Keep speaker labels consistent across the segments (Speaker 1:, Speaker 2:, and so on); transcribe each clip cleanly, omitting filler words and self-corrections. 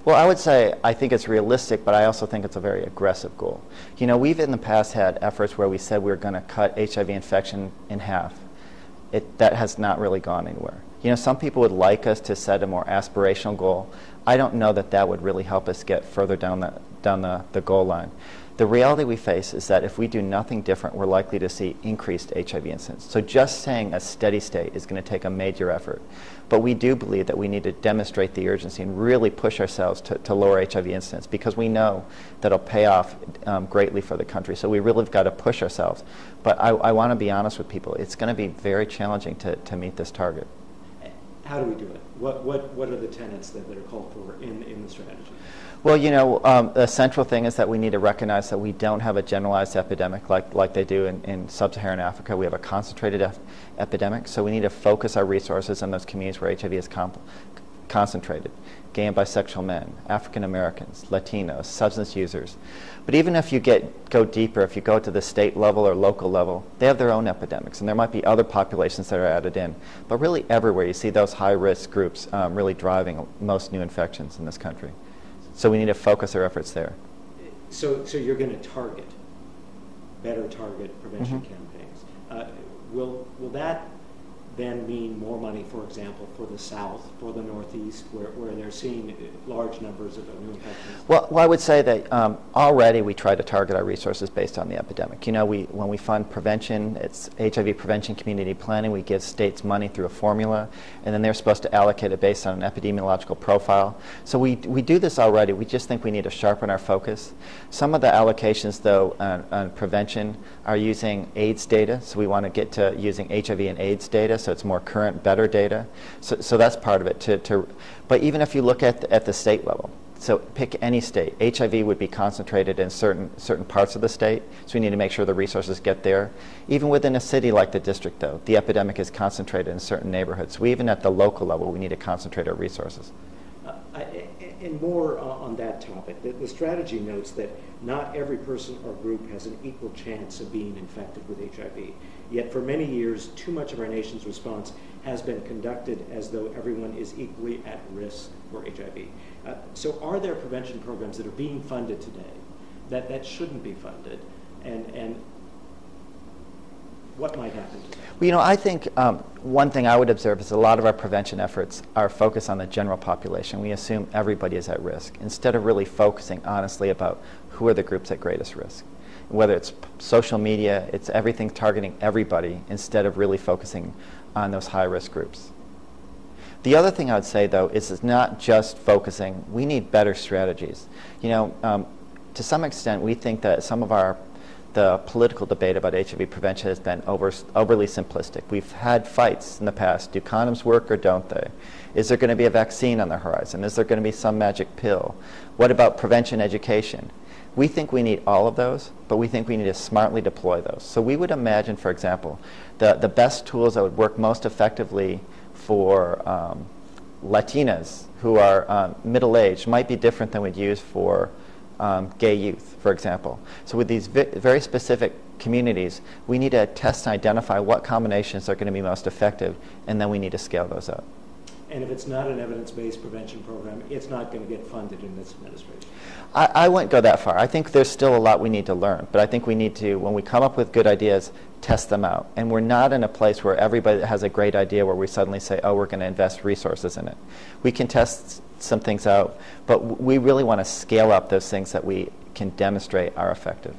Speaker 1: Well, I would say I think it's realistic, but I also think it's a very aggressive goal. You know, we've in the past had efforts where we said we were going to cut HIV infection in half. That has not really gone anywhere. You know, some people would like us to set a more aspirational goal. I don't know that that would really help us get further down the goal line. The reality we face is that if we do nothing different, we're likely to see increased HIV incidence. So just saying a steady state is going to take a major effort. But we do believe that we need to demonstrate the urgency and really push ourselves to lower HIV incidence, because we know that it'll pay off greatly for the country. So we really have got to push ourselves. But I want to be honest with people. It's going to be very challenging to meet this target.
Speaker 2: How do we do it? What are the tenets that are called for in the strategy?
Speaker 1: Well, you know, the central thing is that we need to recognize that we don't have a generalized epidemic like they do in sub-Saharan Africa. We have a concentrated epidemic, so we need to focus our resources on those communities where HIV is concentrated. Gay and bisexual men, African Americans, Latinos, substance users. But even if you go deeper, if you go to the state level or local level, they have their own epidemics, and there might be other populations that are added in. But really everywhere you see those high-risk groups really driving most new infections in this country. So we need to focus our efforts there.
Speaker 2: So you're going to better target prevention campaigns. Will that then mean more money, for example, for the South, for the Northeast, where they're seeing large numbers of new infections?
Speaker 1: Well, I would say that already we try to target our resources based on the epidemic. You know, when we fund prevention, it's HIV prevention community planning. We give states money through a formula, and then they're supposed to allocate it based on an epidemiological profile. So we do this already. We just think we need to sharpen our focus. Some of the allocations, though, on prevention are using AIDS data. So we want to get to using HIV and AIDS data, so it's more current, better data. So that's part of it. But even if you look at the state level, so pick any state, HIV would be concentrated in certain parts of the state, so we need to make sure the resources get there. Even within a city like the district, though, the epidemic is concentrated in certain neighborhoods. So even at the local level, we need to concentrate our resources.
Speaker 2: And more on that topic, the strategy notes that not every person or group has an equal chance of being infected with HIV. Yet for many years, too much of our nation's response has been conducted as though everyone is equally at risk for HIV. So are there prevention programs that are being funded today that shouldn't be funded? And what might happen to that?
Speaker 1: Well, you know, I think one thing I would observe is a lot of our prevention efforts are focused on the general population. We assume everybody is at risk, instead of really focusing honestly about who are the groups at greatest risk. Whether it's social media, it's everything targeting everybody instead of really focusing on those high-risk groups. The other thing I would say, though, is it's not just focusing. We need better strategies. You know, to some extent, we think that some of the political debate about HIV prevention has been overly simplistic. We've had fights in the past. Do condoms work or don't they? Is there going to be a vaccine on the horizon? Is there going to be some magic pill? What about prevention education? We think we need all of those, but we think we need to smartly deploy those. So we would imagine, for example, the best tools that would work most effectively for Latinas who are middle-aged might be different than we'd use for gay youth, for example. So with these very specific communities, we need to test and identify what combinations are going to be most effective, and then we need to scale those up.
Speaker 2: And if it's not an evidence-based prevention program, it's not going to get funded in this administration.
Speaker 1: I wouldn't go that far. I think there's still a lot we need to learn, but I think we need to, when we come up with good ideas, test them out. And we're not in a place where everybody has a great idea where we suddenly say, oh, we're going to invest resources in it. We can test some things out, but we really want to scale up those things that we can demonstrate are effective.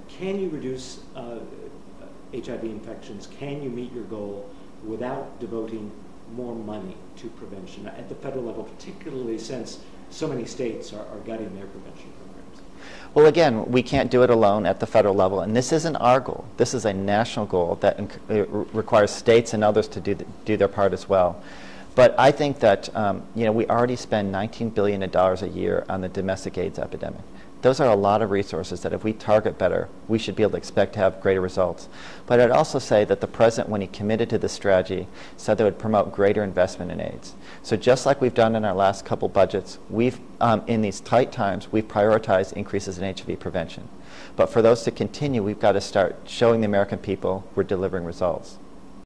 Speaker 2: Can you reduce HIV infections? Can you meet your goal without devoting more money to prevention at the federal level, particularly since so many states are gutting their prevention programs?
Speaker 1: Well, again, we can't do it alone at the federal level, and this isn't our goal. This is a national goal that requires states and others to do their part as well. But I think that you know, we already spend $19 billion a year on the domestic AIDS epidemic. Those are a lot of resources that if we target better, we should be able to expect to have greater results. But I'd also say that the President, when he committed to this strategy, said that it would promote greater investment in AIDS. So just like we've done in our last couple budgets, we've, in these tight times, we've prioritized increases in HIV prevention. But for those to continue, we've got to start showing the American people we're delivering results.